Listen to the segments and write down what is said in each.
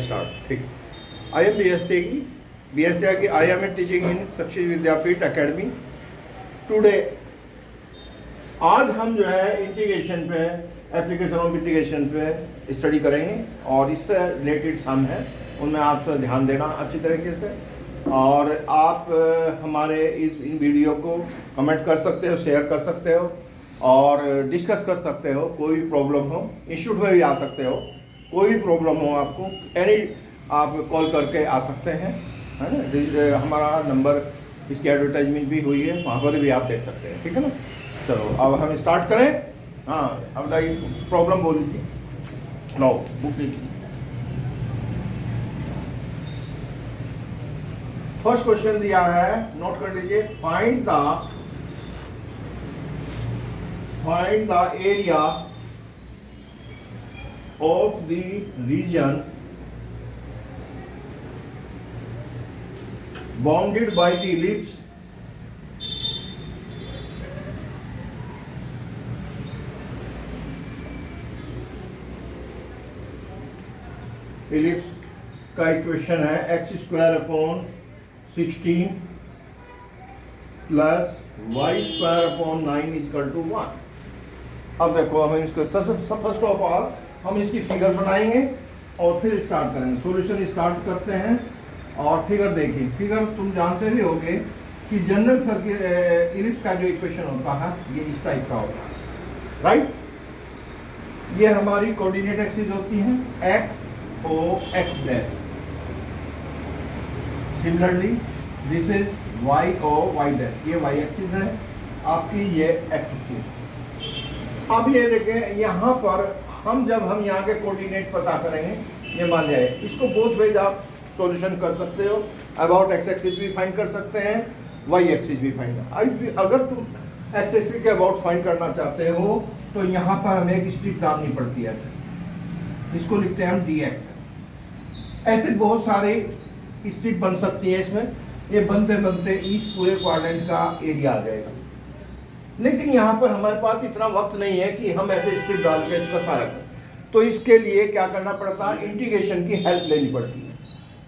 Let's start. ठीक, I am B S T I am teaching in success Vidyapeeth academy. Today आज हम जो है इंटीग्रेशन पे, एप्लीकेशन ऑफ इंटीग्रेशन पे स्टडी करेंगे और इससे रिलेटेड सम है उनमें आपसे ध्यान देना अच्छी तरीके से। और आप हमारे इन वीडियो को कमेंट कर सकते हो, शेयर कर सकते हो और डिस्कस कर सकते हो। कोई भी प्रॉब्लम हो इंस्टीट्यूट में भी आ सकते हो, कोई भी प्रॉब्लम हो आपको एनी आप कॉल करके आ सकते हैं, है ना। हमारा नंबर इसकी एडवर्टाइजमेंट भी हुई है, वहाँ पर भी आप देख सकते हैं। ठीक है ना। चलो अब हम स्टार्ट करें। हाँ, अब लाइक प्रॉब्लम बोल लीजिए, लो बुक लीजिए। फर्स्ट क्वेश्चन दिया है, नोट कर लीजिए। Find the area of the region bounded by the ellipse का इक्वेशन है x square upon 16 plus y square upon 9 equal to 1। अब देखो हम इसको फर्स्ट ऑफ ऑल हम इसकी फिगर बनाएंगे और फिर स्टार्ट करेंगे। सॉल्यूशन स्टार्ट करते हैं और फिगर देखिए। फिगर तुम जानते भी होगे कि जनरल सर्किट इलिप्स का जो इक्वेशन होता है ये इस टाइप का होता है, राइट। ये हमारी कोऑर्डिनेट एक्सिस होती है x o x dash. Similarly this is y o y dash, ये y एक्सिस है आपकी, ये x एक्सिस। अब ये देखें यहाँ पर हम जब हम यहाँ के कोऑर्डिनेट पता करेंगे, ये मान जाए इसको बोथ वेज आप सॉल्यूशन कर सकते हो। अबाउट एक्स एक्सिस भी फाइंड कर सकते हैं, वाई एक्सिस भी फाइंड। अगर तुम एक्स एक्सिस के अबाउट फाइंड करना चाहते हो तो यहाँ पर हमें एक स्ट्रिप डालनी पड़ती है, इसको लिखते हैं हम डी एक्स। ऐसे बहुत सारे स्ट्रिप बन सकती है इसमें। ये बनते बनते इस पूरे क्वाड्रेंट का एरिया आ जाएगा, लेकिन यहाँ पर हमारे पास इतना वक्त नहीं है कि हम ऐसे स्ट्रिप डाल के इसका सारा करें। तो इसके लिए क्या करना पड़ता है, इंटीग्रेशन की हेल्प लेनी पड़ती है।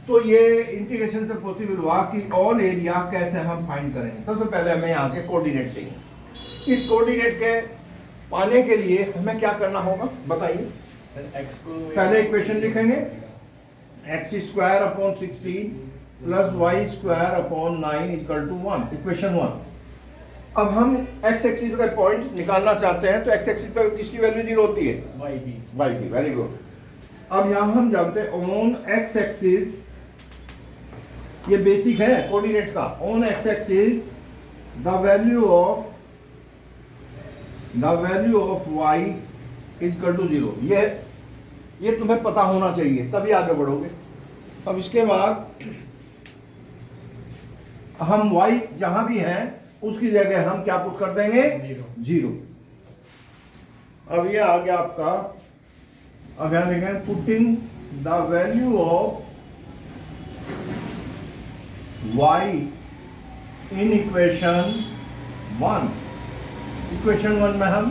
तो ये इंटीग्रेशन से पॉसिबल हुआ कि ऑल एरिया कैसे हम फाइंड करेंगे। सबसे पहले हमें यहाँ के कोऑर्डिनेट चाहिए। इस कोऑर्डिनेट के पाने के लिए हमें क्या करना होगा बताइए। पहले इक्वेशन लिखेंगे, x square upon 16 plus y square upon 9 equal to 1, equation 1। अब हम एक्स एक्सिस का पॉइंट निकालना चाहते हैं तो एक्स एक्सिस पर किसकी वैल्यू 0 होती है, वाई की। Very good. अब यहाँ हम जानते हैं ऑन एक्स एक्सिस, ये बेसिक है कोऑर्डिनेट का। On x axis the value of y equal to 0। ये तुम्हें पता होना चाहिए तभी आगे बढ़ोगे। अब इसके बाद हम y जहां भी है उसकी जगह हम क्या पुट कर देंगे, 0। अब ये आ गया आपका, अब यहां लिखेंगे putting the value of y in equation 1। Equation 1 में हम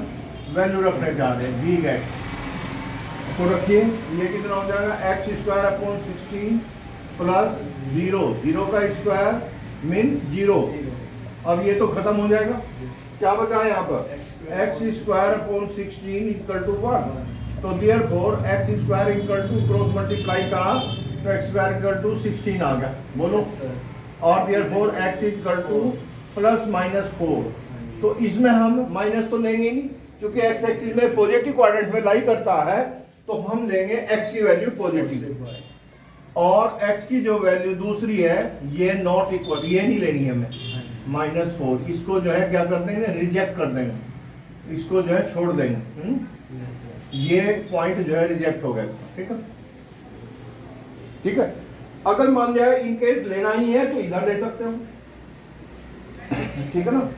वैल्यू रखने जा रहे हैं, वी गेट। तो रखिए, ये कितना हो जाएगा, एक्स स्क्वायर अपॉन 16 प्लस 0 का स्क्वायर मीन्स 0। अब ये तो खत्म हो जाएगा, क्या बचा है यहाँ पर, x square upon 16 equal to 1। तो therefore x square equal to cross multiply करा तो एक्स स्क्वायर इक्वल टू 16 आ गया, बोलो। और therefore x equal to plus minus 4। तो इसमें हम माइनस तो लेंगे नहीं, क्योंकि एक्स एक्सिस में पॉजिटिव क्वाड्रेंट में लाई करता है, तो हम लेंगे एक्स की वैल्यू पॉजिटिव और एक्स की जो वैल्यू दूसरी है ये नॉट इक्वल, ये नहीं लेनी है हमें, -4। इसको जो है क्या कर देंगे, रिजेक्ट कर देंगे, इसको जो है छोड़ देंगे। ये पॉइंट जो है रिजेक्ट हो गया, ठीक है। ठीक है, अगर मान जाए इन केस लेना ही है तो इधर ले सकते हो, ठीक है ना।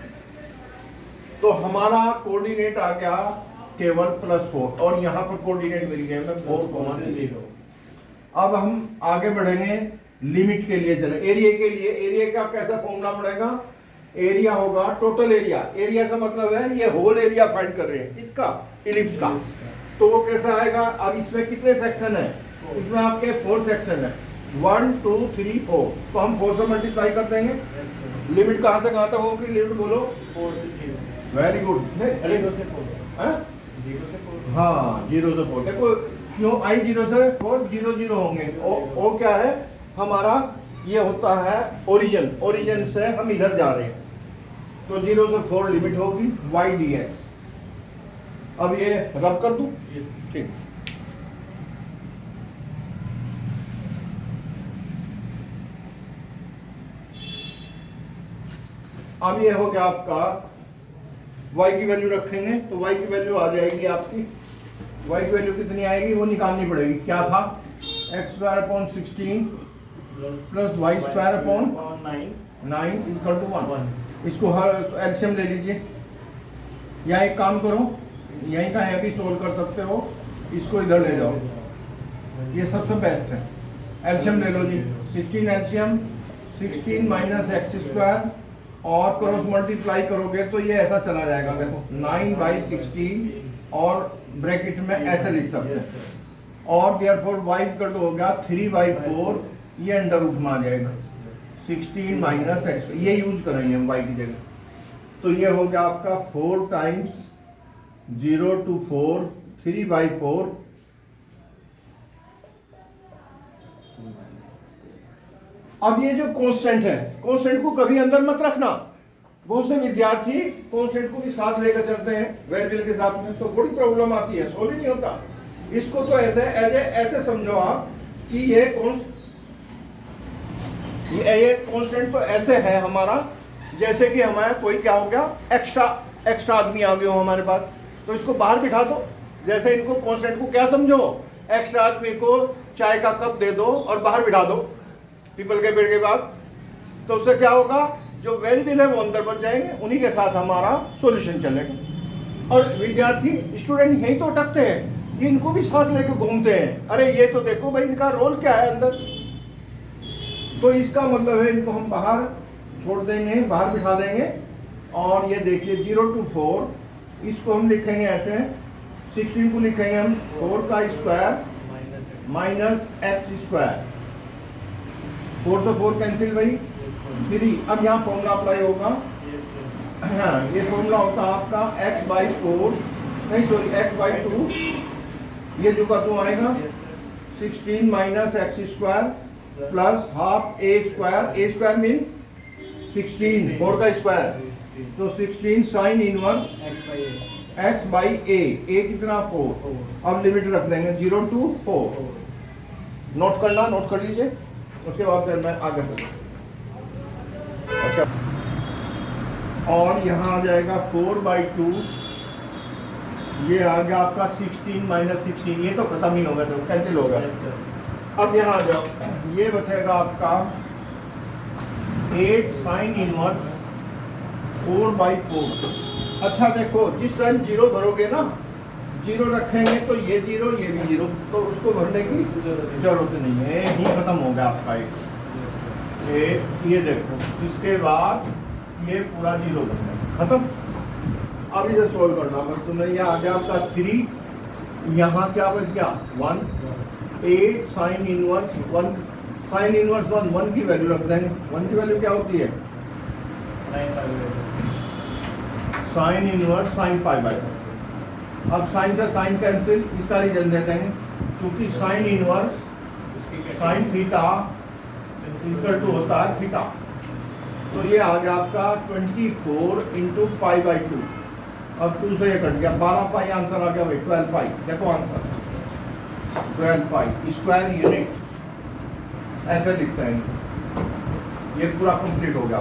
तो हमारा कोऑर्डिनेट आ गया केवल +4 और यहाँ पर कोऑर्डिनेट मिल गया हमें 4,0। अब हम आगे बढ़ेंगे, लिमिट के लिए चले। एरिया के लिए, एरिया का कैसा फॉर्मूला पड़ेगा, एरिया होगा टोटल एरिया। एरिया का मतलब है ये होल एरिया फाइंड कर रहे हैं इसका, इलिप्स का। तो वो कैसा आएगा, अब इसमें कितने सेक्शन है, इसमें आपके 4 सेक्शन है, 1 2 3 4, तो हम 4 से मल्टीप्लाई कर देंगे। लिमिट कहाँ से कहाँ तक होगी, लिमिट बोलो। 4 से 0, वेरी गुड। 0 से 4, हाँ 0 से 4, हाँ 0 से 4, देखो क्यों आई 0 से 4 0 0 होंगे। ओ क्या है हमारा, ये होता है ओरिजिन, ओरिजिन से हम इधर जा रहे हैं, तो 0 से 4 लिमिट होगी y dx। अब ये रब कर दूं, ठीक। अब ये हो गया आपका, y की वैल्यू रखेंगे तो y की वैल्यू आ जाएगी आपकी, y की वैल्यू कितनी आएगी वो निकालनी पड़ेगी। क्या था, x² plus y square upon 9 equal to 1। इसको हर एलसीएम ले लीजिए, या एक काम करो, यहीं का है भी सोल्व कर सकते हो, इसको इधर ले जाओ, ये सबसे बेस्ट है। एलसीएम ले लो जी, 16 एलसीएम 16 माइनस एक्स स्क्वायर, और क्रॉस मल्टीप्लाई करोगे तो ये ऐसा चला जाएगा, देखो 9/16, और ब्रैकेट में ऐसे लिख सकते हैं, और देयरफॉर y इक्वल टू हो गया 3/4, ये अंडर रूट में आ जाएगा 16 माइनस एक्स, ये यूज करेंगे हम y की जगह। तो ये हो गया आपका 4 टाइम्स 0 to 4 3/4, अब ये जो कांस्टेंट है, कांस्टेंट को कभी अंदर मत रखना, बहुत से विद्यार्थी कांस्टेंट को भी साथ लेकर चलते हैं वेरिएबल के साथ में, तो बड़ी प्रॉब्लम आती है, सोल्व ही नहीं होता। इसको तो ऐसे ऐसे समझो आप कि ये कांस्टेंट तो ऐसे है हमारा, जैसे कि हमारा कोई क्या हो गया, एक्स्ट्रा आदमी आ गए हो हमारे पास, तो इसको बाहर बिठा दो। जैसे इनको कांस्टेंट को क्या समझो, एक्स्ट्रा आदमी को चाय का कप दे दो और बाहर बिठा दो पीपल के पेड़ के बाद, तो उससे क्या होगा, जो वेरिएबल है वो अंदर बच जाएंगे, उन्हीं के साथ हमारा सॉल्यूशन चलेगा। और विद्यार्थी स्टूडेंट यही तो अटकते हैं, ये इनको भी साथ लेके घूमते हैं, अरे ये तो देखो भाई इनका रोल क्या है अंदर, तो इसका मतलब है इनको हम बाहर छोड़ देंगे, बाहर बिठा देंगे। और ये देखिए 0 to 4, इसको हम लिखेंगे ऐसे, 16 को लिखेंगे हम 4 का स्क्वायर माइनस एक्स स्क्वायर, 4 से 4 कैंसिल भाई 3। अब यहाँ फॉर्मूला अप्लाई होगा, हाँ ये फॉर्मूला होता है आपका x/4, नहीं सॉरी x/2, ये जो का तो आएगा 16 minus x square plus half a square means 16, 4 का स्क्वायर, तो 16 साइन इनवर्स x/a, a कितना 4। अब लिमिट रख देंगे 0 to 4, नोट करना, नोट कर लीजिए, उसके बाद फिर मैं आगे चलूँ। अच्छा, और यहाँ आ जाएगा 4/2, ये आ गया आपका 16 माइनस 16, ये तो खत्म ही होगा, तो कैंसिल होगा। अब यहाँ आ जाओ, ये बचेगा आपका 8 साइन इनवर्स 4/4। अच्छा देखो, जिस टाइम 0 भरोगे ना, 0 रखेंगे तो ये 0 ये भी 0, तो उसको भरने की जरूरत नहीं है, ही खत्म हो गया आपका ये देखो, इसके बाद ये पूरा 0 बन गया, खत्म। अब इसे सोल्व करना, बस तुम्हें ये आ गया आपका 3, यहाँ क्या बच गया 1, 8 साइन इनवर्स 1, साइन इनवर्स 1 की वैल्यू रख देंगे। 1 की वैल्यू क्या होती है, साइन इनवर्स साइन π/2। अब साइन से साइन कैंसिल, इसका रीजन दे देंगे, क्योंकि sine inverse sine theta equal to होता है थीटा, तो ये आ गया आपका 24 × π/2। अब 2 से ये कट गया, 12π आंसर आ गया भाई, 12π, देखो आंसर 12π स्क्वायर यूनिट, ऐसे लिखते हैं। ये पूरा कंप्लीट हो गया।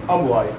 अब वो आए